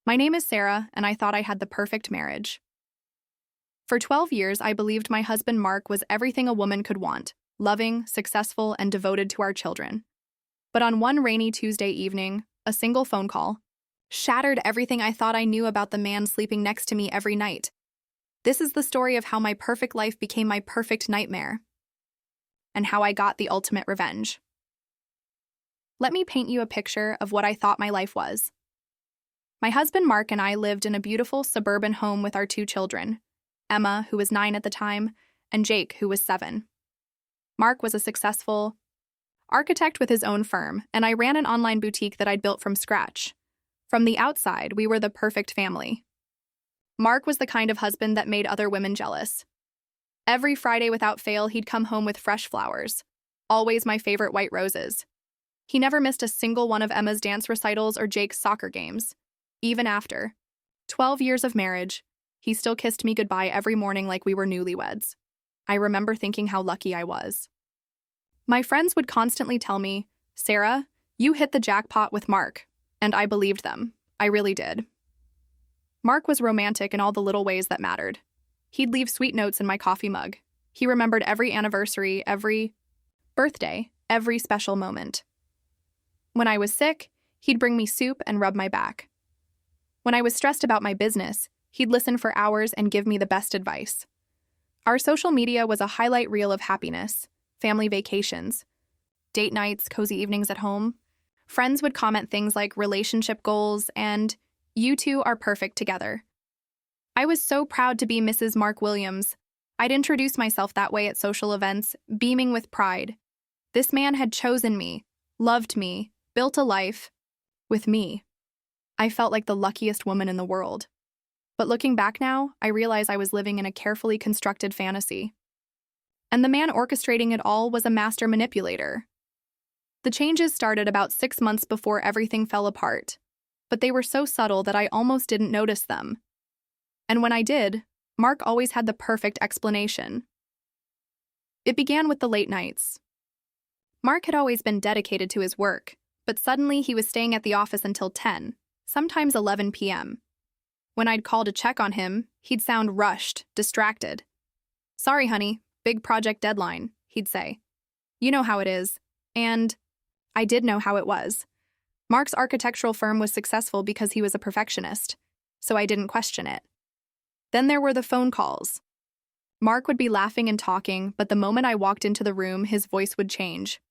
My name is Sarah, and I thought I had the perfect marriage. For 12 years, I believed my husband Mark was everything a woman could want, loving, successful, and devoted to our children. But on one rainy Tuesday evening, a single phone call shattered everything I thought I knew about the man sleeping next to me every night. This is the story of how my perfect life became my perfect nightmare, and how I got the ultimate revenge. Let me paint you a picture of what I thought my life was. My husband Mark and I lived in a beautiful suburban home with our two children, Emma, who was 9 at the time, and Jake, who was 7. Mark was a successful architect with his own firm, and I ran an online boutique that I'd built from scratch. From the outside, we were the perfect family. Mark was the kind of husband that made other women jealous. Every Friday without fail, he'd come home with fresh flowers, always my favorite white roses. He never missed a single one of Emma's dance recitals or Jake's soccer games. Even after 12 years of marriage, he still kissed me goodbye every morning like we were newlyweds. I remember thinking how lucky I was. My friends would constantly tell me, "Sarah, you hit the jackpot with Mark," and I believed them. I really did. Mark was romantic in all the little ways that mattered. He'd leave sweet notes in my coffee mug. He remembered every anniversary, every birthday, every special moment. When I was sick, he'd bring me soup and rub my back. When I was stressed about my business, he'd listen for hours and give me the best advice. Our social media was a highlight reel of happiness, family vacations, date nights, cozy evenings at home. Friends would comment things like relationship goals and, "You two are perfect together." I was so proud to be Mrs. Mark Williams. I'd introduce myself that way at social events, beaming with pride. This man had chosen me, loved me, built a life with me. I felt like the luckiest woman in the world. But looking back now, I realize I was living in a carefully constructed fantasy. And the man orchestrating it all was a master manipulator. The changes started about 6 months before everything fell apart, but they were so subtle that I almost didn't notice them. And when I did, Mark always had the perfect explanation. It began with the late nights. Mark had always been dedicated to his work, but suddenly he was staying at the office until 10, sometimes 11 p.m. When I'd call to check on him, he'd sound rushed, distracted. "Sorry, honey, big project deadline," he'd say. "You know how it is." And I did know how it was. Mark's architectural firm was successful because he was a perfectionist, so I didn't question it. Then there were the phone calls. Mark would be laughing and talking, but the moment I walked into the room, his voice would change.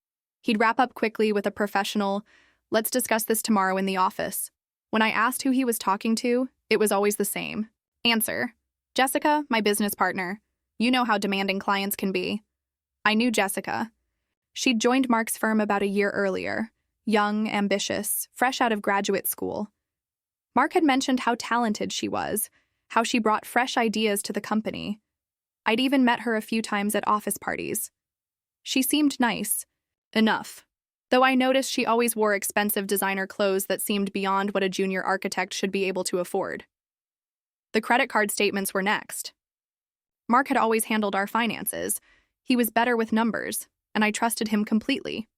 He'd wrap up quickly with a professional, "Let's discuss this tomorrow in the office." When I asked who he was talking to, it was always the same. Answer: "Jessica, my business partner. You know how demanding clients can be." I knew Jessica. She'd joined Mark's firm about a year earlier, young, ambitious, fresh out of graduate school. Mark had mentioned how talented she was, how she brought fresh ideas to the company. I'd even met her a few times at office parties. She seemed nice. Enough. Though I noticed she always wore expensive designer clothes that seemed beyond what a junior architect should be able to afford. The credit card statements were next. Mark had always handled our finances. He was better with numbers, and I trusted him completely.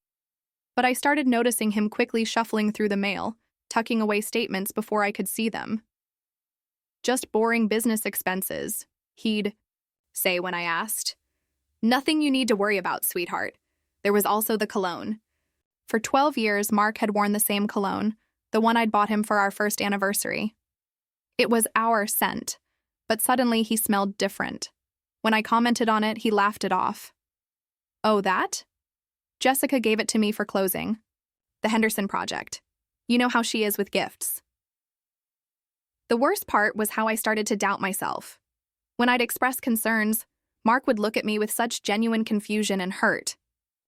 But I started noticing him quickly shuffling through the mail, tucking away statements before I could see them. "Just boring business expenses," he'd say when I asked. "Nothing you need to worry about, sweetheart." There was also the cologne. For 12 years, Mark had worn the same cologne, the one I'd bought him for our first anniversary. It was our scent, but suddenly he smelled different. When I commented on it, he laughed it off. "Oh, that?" Jessica gave it to me for closing. The Henderson project. You know how she is with gifts. The worst part was how I started to doubt myself. When I'd express concerns, Mark would look at me with such genuine confusion and hurt.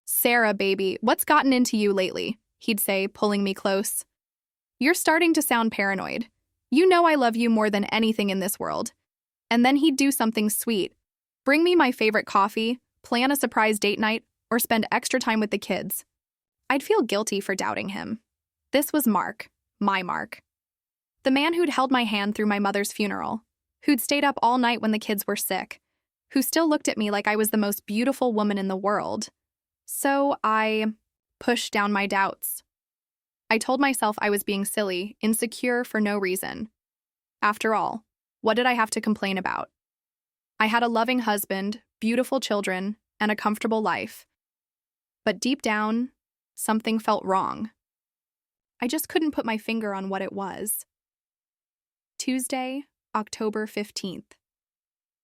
"Sarah, baby, what's gotten into you lately?" he'd say, pulling me close. "You're starting to sound paranoid. You know I love you more than anything in this world." And then he'd do something sweet. Bring me my favorite coffee, plan a surprise date night, or spend extra time with the kids. I'd feel guilty for doubting him. This was Mark, my Mark. The man who'd held my hand through my mother's funeral, who'd stayed up all night when the kids were sick, who still looked at me like I was the most beautiful woman in the world. So I pushed down my doubts. I told myself I was being silly, insecure for no reason. After all, what did I have to complain about? I had a loving husband, beautiful children, and a comfortable life. But deep down, something felt wrong. I just couldn't put my finger on what it was. Tuesday, October 15th.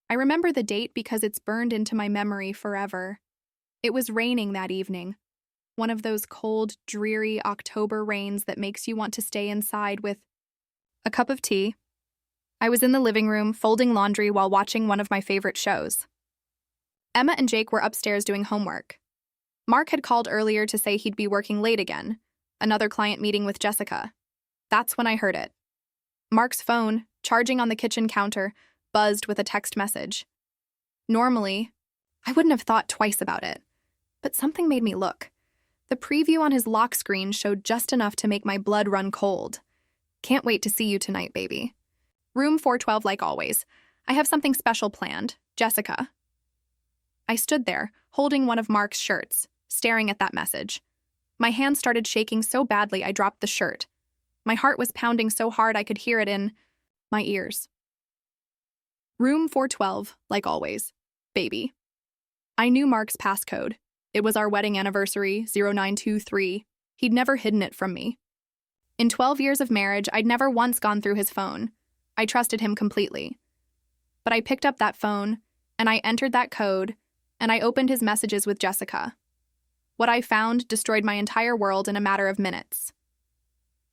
I remember the date because it's burned into my memory forever. It was raining that evening. One of those cold, dreary October rains that makes you want to stay inside with a cup of tea. I was in the living room folding laundry while watching one of my favorite shows. Emma and Jake were upstairs doing homework. Mark had called earlier to say he'd be working late again, another client meeting with Jessica. That's when I heard it. Mark's phone, charging on the kitchen counter, buzzed with a text message. Normally, I wouldn't have thought twice about it, but something made me look. The preview on his lock screen showed just enough to make my blood run cold. Can't wait to see you tonight, baby. Room 412 like always. I have something special planned. Jessica. I stood there, holding one of Mark's shirts, staring at that message. My hand started shaking so badly I dropped the shirt. My heart was pounding so hard I could hear it in my ears. Room 412, like always. Baby. I knew Mark's passcode. It was our wedding anniversary, 0923. He'd never hidden it from me. In 12 years of marriage, I'd never once gone through his phone. I trusted him completely. But I picked up that phone, and I entered that code, and I opened his messages with Jessica. What I found destroyed my entire world in a matter of minutes.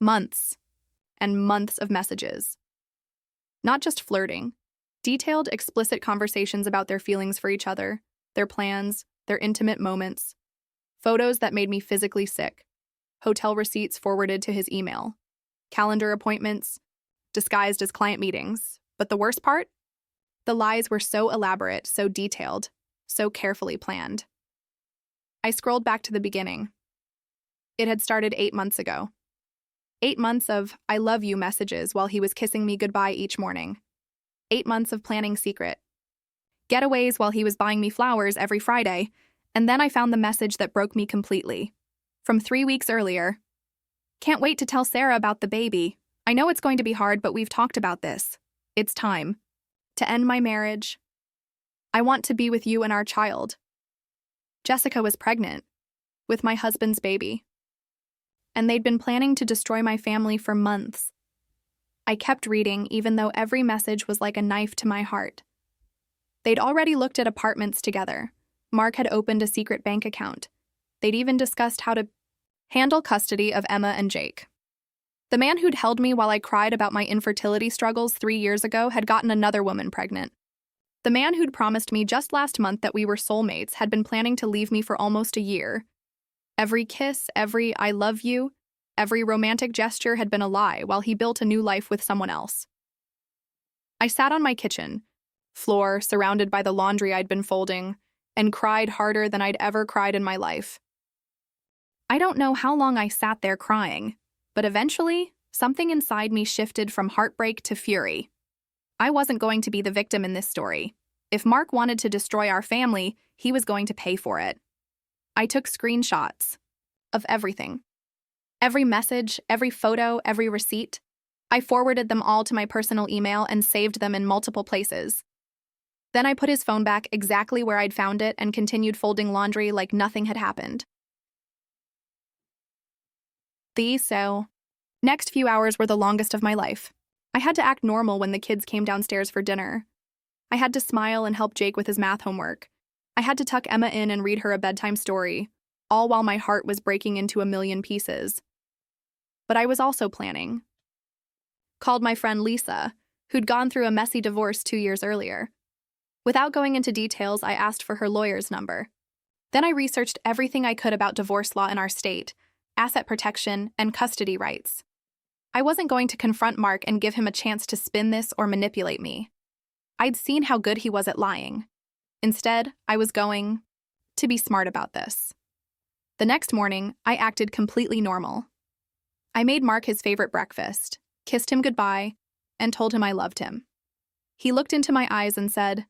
Months and months of messages. Not just flirting. Detailed, explicit conversations about their feelings for each other, their plans, their intimate moments. Photos that made me physically sick. Hotel receipts forwarded to his email. Calendar appointments, disguised as client meetings. But the worst part? The lies were so elaborate, so detailed, so carefully planned. I scrolled back to the beginning. It had started 8 months ago. 8 months of I love you messages while he was kissing me goodbye each morning. 8 months of planning secret. Getaways while he was buying me flowers every Friday, and then I found the message that broke me completely. From 3 weeks earlier. Can't wait to tell Sarah about the baby. I know it's going to be hard, but we've talked about this. It's time. To end my marriage. I want to be with you and our child. Jessica was pregnant. With my husband's baby. And they'd been planning to destroy my family for months. I kept reading, even though every message was like a knife to my heart. They'd already looked at apartments together. Mark had opened a secret bank account. They'd even discussed how to handle custody of Emma and Jake. The man who'd held me while I cried about my infertility struggles 3 years ago had gotten another woman pregnant. The man who'd promised me just last month that we were soulmates had been planning to leave me for almost a year. Every kiss, every I love you, every romantic gesture had been a lie while he built a new life with someone else. I sat on my kitchen floor, surrounded by the laundry I'd been folding, and cried harder than I'd ever cried in my life. I don't know how long I sat there crying, but eventually, something inside me shifted from heartbreak to fury. I wasn't going to be the victim in this story. If Mark wanted to destroy our family, he was going to pay for it. I took screenshots of everything. Every message, every photo, every receipt. I forwarded them all to my personal email and saved them in multiple places. Then I put his phone back exactly where I'd found it and continued folding laundry like nothing had happened. The next few hours were the longest of my life. I had to act normal when the kids came downstairs for dinner. I had to smile and help Jake with his math homework. I had to tuck Emma in and read her a bedtime story, all while my heart was breaking into a million pieces. But I was also planning. Called my friend Lisa, who'd gone through a messy divorce 2 years earlier. Without going into details, I asked for her lawyer's number. Then I researched everything I could about divorce law in our state, asset protection, and custody rights. I wasn't going to confront Mark and give him a chance to spin this or manipulate me. I'd seen how good he was at lying. Instead, I was going to be smart about this. The next morning, I acted completely normal. I made Mark his favorite breakfast, kissed him goodbye, and told him I loved him. He looked into my eyes and said,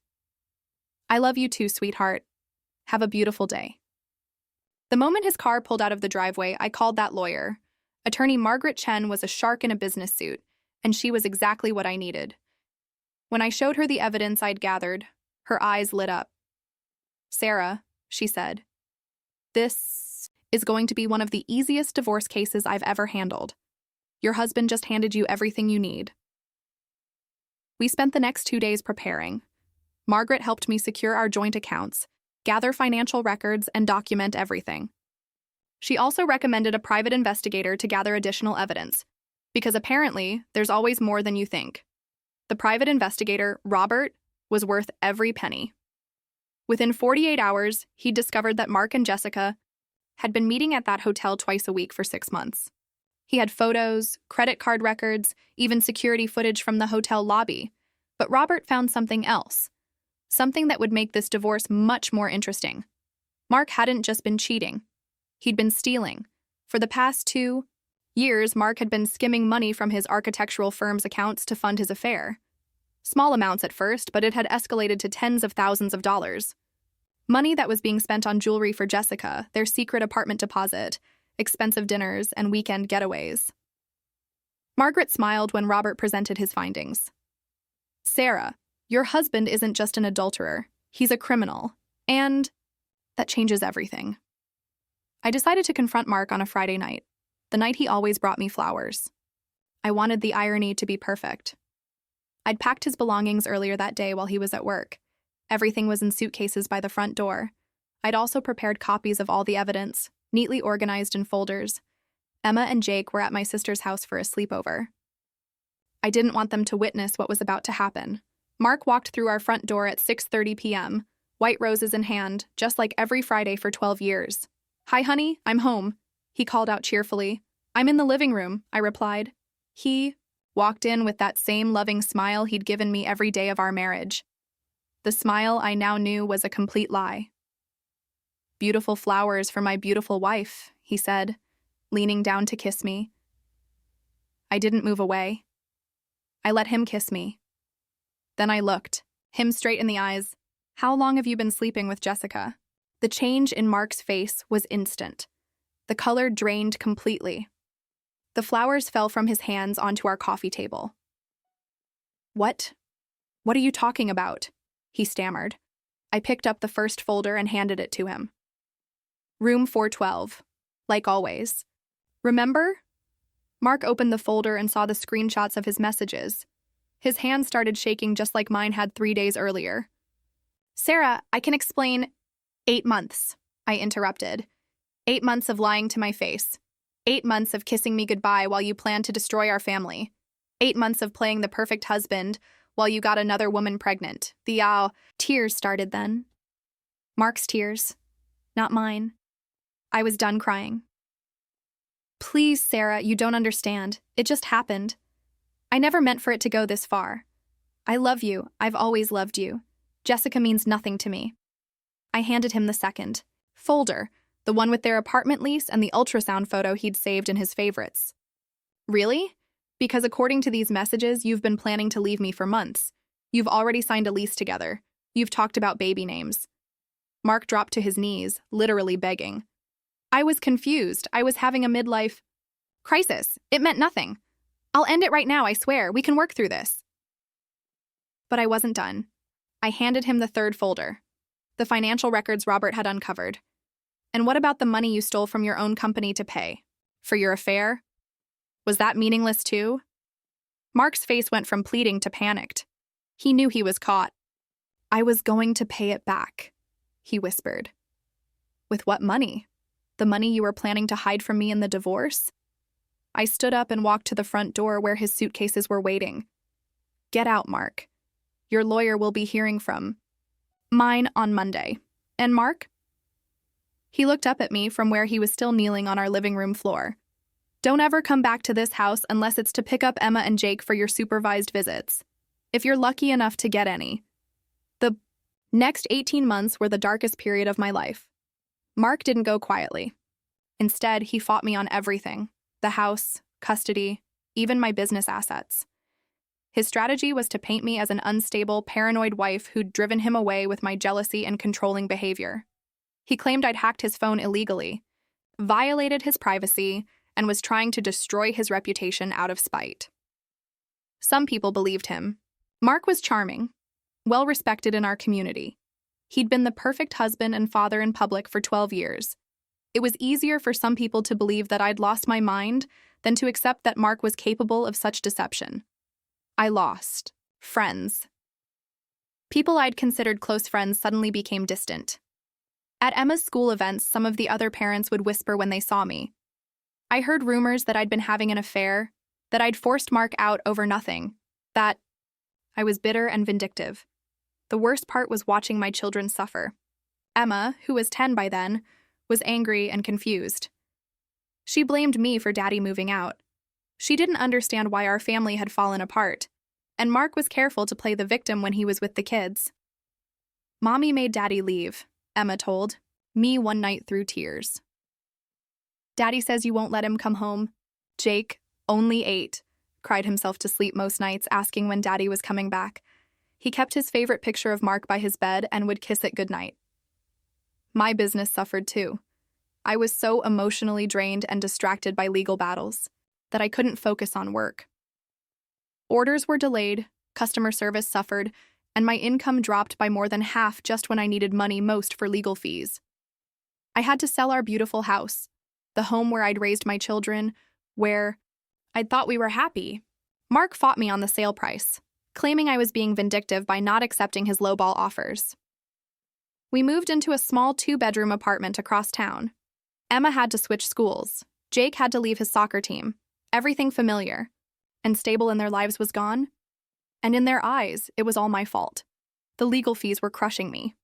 "I love you too, sweetheart. Have a beautiful day." The moment his car pulled out of the driveway, I called that lawyer. Attorney Margaret Chen was a shark in a business suit, and she was exactly what I needed. When I showed her the evidence I'd gathered, her eyes lit up. "Sarah," she said, "this is going to be one of the easiest divorce cases I've ever handled. Your husband just handed you everything you need." We spent the next 2 days preparing. Margaret helped me secure our joint accounts, gather financial records, and document everything. She also recommended a private investigator to gather additional evidence, because apparently there's always more than you think. The private investigator, Robert, was worth every penny. Within 48 hours, he discovered that Mark and Jessica had been meeting at that hotel twice a week for 6 months. He had photos, credit card records, even security footage from the hotel lobby. But Robert found something else, something that would make this divorce much more interesting. Mark hadn't just been cheating. He'd been stealing. For the past 2 years, Mark had been skimming money from his architectural firm's accounts to fund his affair. Small amounts at first, but it had escalated to tens of thousands of dollars. Money that was being spent on jewelry for Jessica, their secret apartment deposit, expensive dinners, and weekend getaways. Margaret smiled when Robert presented his findings. "Sarah, your husband isn't just an adulterer. He's a criminal. And that changes everything." I decided to confront Mark on a Friday night, the night he always brought me flowers. I wanted the irony to be perfect. I'd packed his belongings earlier that day while he was at work. Everything was in suitcases by the front door. I'd also prepared copies of all the evidence, neatly organized in folders. Emma and Jake were at my sister's house for a sleepover. I didn't want them to witness what was about to happen. Mark walked through our front door at 6:30 p.m., white roses in hand, just like every Friday for 12 years. "Hi, honey, I'm home," he called out cheerfully. "I'm in the living room," I replied. He walked in with that same loving smile he'd given me every day of our marriage. The smile I now knew was a complete lie. "Beautiful flowers for my beautiful wife," he said, leaning down to kiss me. I didn't move away. I let him kiss me. Then I looked, him straight in the eyes. "How long have you been sleeping with Jessica?" The change in Mark's face was instant. The color drained completely. The flowers fell from his hands onto our coffee table. What are you talking about?" he stammered. I picked up the first folder and handed it to him. "Room 412, like always. Remember?" Mark opened the folder and saw the screenshots of his messages. His hand started shaking just like mine had 3 days earlier. "Sarah, I can explain." 8 months, I interrupted. 8 months of lying to my face. 8 months of kissing me goodbye while you planned to destroy our family. 8 months of playing the perfect husband while you got another woman pregnant. Tears started then. Mark's tears, not mine. I was done crying. "Please, Sarah, you don't understand. It just happened. I never meant for it to go this far. I love you. I've always loved you. Jessica means nothing to me." I handed him the second folder, the one with their apartment lease and the ultrasound photo he'd saved in his favorites. "Really? Because according to these messages, you've been planning to leave me for months. You've already signed a lease together. You've talked about baby names." Mark dropped to his knees, literally begging. I was confused. I was having a midlife crisis. It meant nothing. "I'll end it right now, I swear. We can work through this." But I wasn't done. I handed him the third folder, the financial records Robert had uncovered. "And what about the money you stole from your own company to pay? For your affair? Was that meaningless too?" Mark's face went from pleading to panicked. He knew he was caught. "I was going to pay it back," he whispered. "With what money? The money you were planning to hide from me in the divorce?" I stood up and walked to the front door where his suitcases were waiting. "Get out, Mark. Your lawyer will be hearing from mine on Monday. And Mark?" He looked up at me from where he was still kneeling on our living room floor. "Don't ever come back to this house unless it's to pick up Emma and Jake for your supervised visits. If you're lucky enough to get any." The next 18 months were the darkest period of my life. Mark didn't go quietly. Instead, he fought me on everything: the house, custody, even my business assets. His strategy was to paint me as an unstable, paranoid wife who'd driven him away with my jealousy and controlling behavior. He claimed I'd hacked his phone illegally, violated his privacy, and was trying to destroy his reputation out of spite. Some people believed him. Mark was charming, well respected in our community. He'd been the perfect husband and father in public for 12 years. It was easier for some people to believe that I'd lost my mind than to accept that Mark was capable of such deception. I lost friends. People I'd considered close friends suddenly became distant. At Emma's school events, some of the other parents would whisper when they saw me. I heard rumors that I'd been having an affair, that I'd forced Mark out over nothing, that I was bitter and vindictive. The worst part was watching my children suffer. Emma, who was 10 by then, was angry and confused. She blamed me for Daddy moving out. She didn't understand why our family had fallen apart, and Mark was careful to play the victim when he was with the kids. Mommy made Daddy leave, Emma told me one night through tears. Daddy says you won't let him come home. Jake, only 8, cried himself to sleep most nights, asking when Daddy was coming back. He kept his favorite picture of Mark by his bed and would kiss it goodnight. My business suffered too. I was so emotionally drained and distracted by legal battles that I couldn't focus on work. Orders were delayed, customer service suffered, and my income dropped by more than half just when I needed money most for legal fees. I had to sell our beautiful house, the home where I'd raised my children, where I'd thought we were happy. Mark fought me on the sale price, claiming I was being vindictive by not accepting his lowball offers. We moved into a small 2-bedroom apartment across town. Emma had to switch schools. Jake had to leave his soccer team. Everything familiar and stable in their lives was gone. And in their eyes, it was all my fault. The legal fees were crushing me.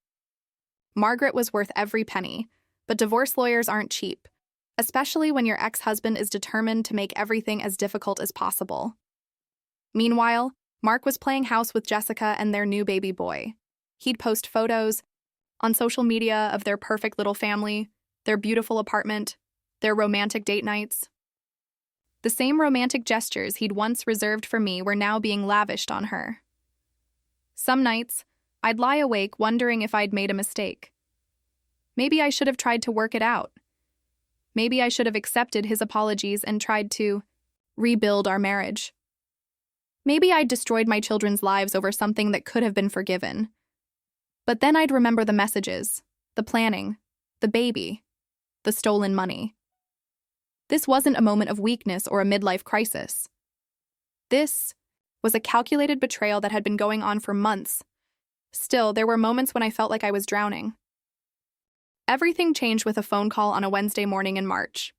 Margaret was worth every penny, but divorce lawyers aren't cheap, especially when your ex-husband is determined to make everything as difficult as possible. Meanwhile, Mark was playing house with Jessica and their new baby boy. He'd post photos on social media of their perfect little family, their beautiful apartment, their romantic date nights. The same romantic gestures he'd once reserved for me were now being lavished on her. Some nights, I'd lie awake wondering if I'd made a mistake. Maybe I should have tried to work it out. Maybe I should have accepted his apologies and tried to rebuild our marriage. Maybe I'd destroyed my children's lives over something that could have been forgiven. But then I'd remember the messages, the planning, the baby, the stolen money. This wasn't a moment of weakness or a midlife crisis. This was a calculated betrayal that had been going on for months. Still, there were moments when I felt like I was drowning. Everything changed with a phone call on a Wednesday morning in March.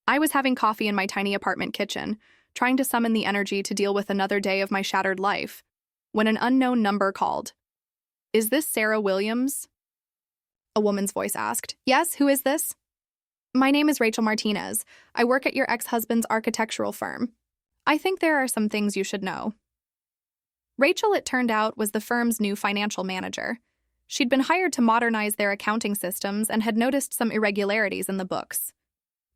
I was having coffee in my tiny apartment kitchen, trying to summon the energy to deal with another day of my shattered life, when an unknown number called. "Is this Sarah Williams?" A woman's voice asked. "Yes, who is this?" "My name is Rachel Martinez. I work at your ex-husband's architectural firm. I think there are some things you should know." Rachel, it turned out, was the firm's new financial manager. She'd been hired to modernize their accounting systems and had noticed some irregularities in the books.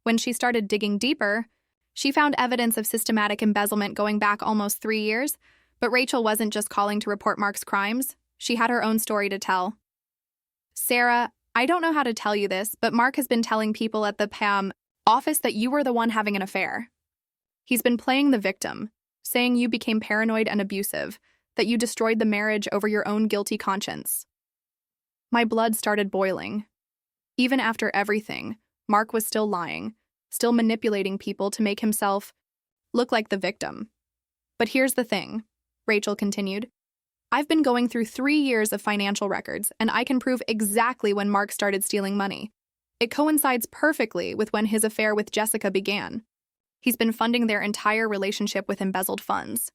When she started digging deeper, she found evidence of systematic embezzlement going back almost 3 years, but Rachel wasn't just calling to report Mark's crimes. She had her own story to tell. "Sarah, I don't know how to tell you this, but Mark has been telling people at the PAM office that you were the one having an affair. He's been playing the victim, saying you became paranoid and abusive, that you destroyed the marriage over your own guilty conscience." My blood started boiling. Even after everything, Mark was still lying, still manipulating people to make himself look like the victim. "But here's the thing," Rachel continued. "I've been going through 3 years of financial records, and I can prove exactly when Mark started stealing money. It coincides perfectly with when his affair with Jessica began. He's been funding their entire relationship with embezzled funds."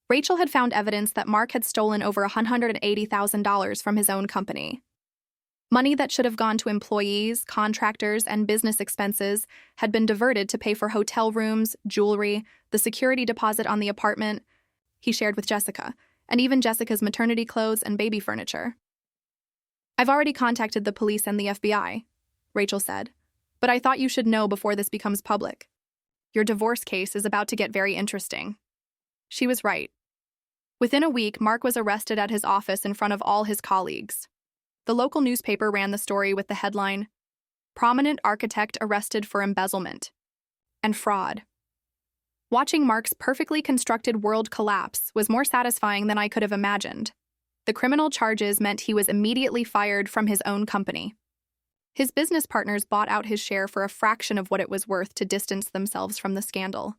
Rachel had found evidence that Mark had stolen over $180,000 from his own company. Money that should have gone to employees, contractors, and business expenses had been diverted to pay for hotel rooms, jewelry, the security deposit on the apartment he shared with Jessica, and even Jessica's maternity clothes and baby furniture. "I've already contacted the police and the FBI," Rachel said, "but I thought you should know before this becomes public. Your divorce case is about to get very interesting." She was right. Within a week, Mark was arrested at his office in front of all his colleagues. The local newspaper ran the story with the headline, "Prominent Architect Arrested for Embezzlement and Fraud." Watching Mark's perfectly constructed world collapse was more satisfying than I could have imagined. The criminal charges meant he was immediately fired from his own company. His business partners bought out his share for a fraction of what it was worth to distance themselves from the scandal.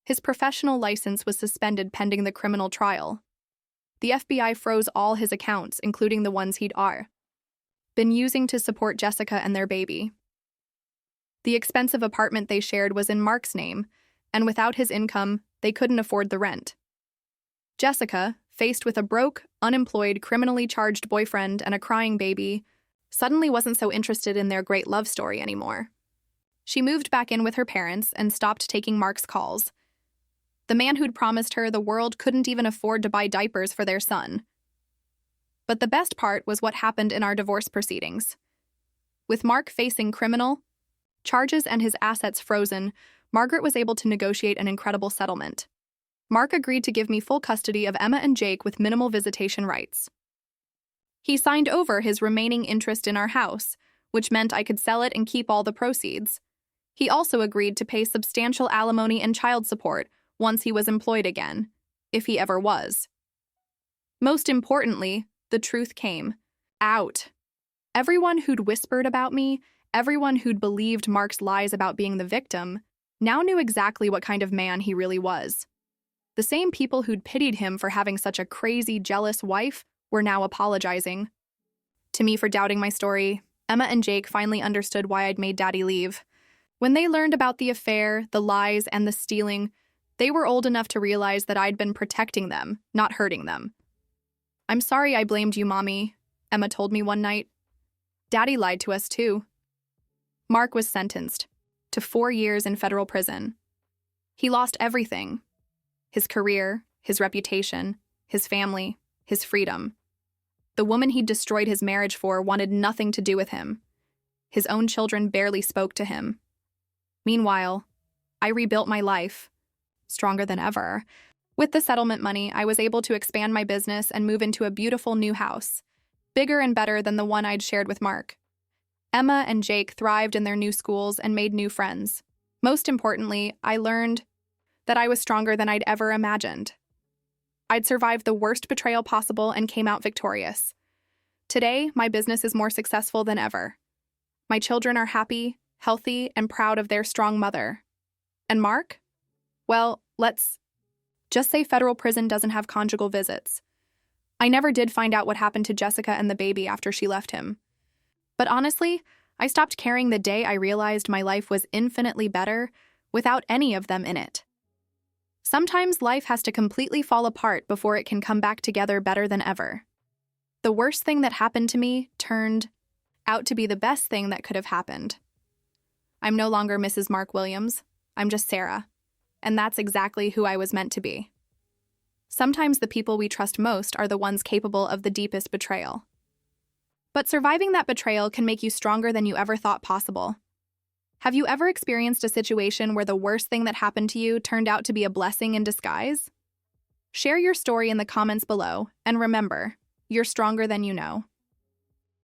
His professional license was suspended pending the criminal trial. The FBI froze all his accounts, including the ones he'd been using to support Jessica and their baby. The expensive apartment they shared was in Mark's name, and without his income, they couldn't afford the rent. Jessica, faced with a broke, unemployed, criminally charged boyfriend and a crying baby, suddenly wasn't so interested in their great love story anymore. She moved back in with her parents and stopped taking Mark's calls. The man who'd promised her the world couldn't even afford to buy diapers for their son. But the best part was what happened in our divorce proceedings. With Mark facing criminal charges and his assets frozen, Margaret was able to negotiate an incredible settlement. Mark agreed to give me full custody of Emma and Jake with minimal visitation rights. He signed over his remaining interest in our house, which meant I could sell it and keep all the proceeds. He also agreed to pay substantial alimony and child support once he was employed again, if he ever was. Most importantly, the truth came out. Everyone who'd whispered about me, everyone who'd believed Mark's lies about being the victim, now knew exactly what kind of man he really was. The same people who'd pitied him for having such a crazy, jealous wife were now apologizing to me for doubting my story. Emma and Jake finally understood why I'd made Daddy leave. When they learned about the affair, the lies, and the stealing, they were old enough to realize that I'd been protecting them, not hurting them. "I'm sorry I blamed you, Mommy," Emma told me one night. "Daddy lied to us, too." Mark was sentenced to 4 years in federal prison. He lost everything: his career, his reputation, his family, his freedom. The woman he'd destroyed his marriage for wanted nothing to do with him. His own children barely spoke to him. Meanwhile, I rebuilt my life, stronger than ever. With the settlement money, I was able to expand my business and move into a beautiful new house, bigger and better than the one I'd shared with Mark. Emma and Jake thrived in their new schools and made new friends. Most importantly, I learned that I was stronger than I'd ever imagined. I'd survived the worst betrayal possible and came out victorious. Today, my business is more successful than ever. My children are happy, healthy, and proud of their strong mother. And Mark? Well, let's just say federal prison doesn't have conjugal visits. I never did find out what happened to Jessica and the baby after she left him. But honestly, I stopped caring the day I realized my life was infinitely better without any of them in it. Sometimes life has to completely fall apart before it can come back together better than ever. The worst thing that happened to me turned out to be the best thing that could have happened. I'm no longer Mrs. Mark Williams. I'm just Sarah. And that's exactly who I was meant to be. Sometimes the people we trust most are the ones capable of the deepest betrayal. But surviving that betrayal can make you stronger than you ever thought possible. Have you ever experienced a situation where the worst thing that happened to you turned out to be a blessing in disguise? Share your story in the comments below, and remember, you're stronger than you know.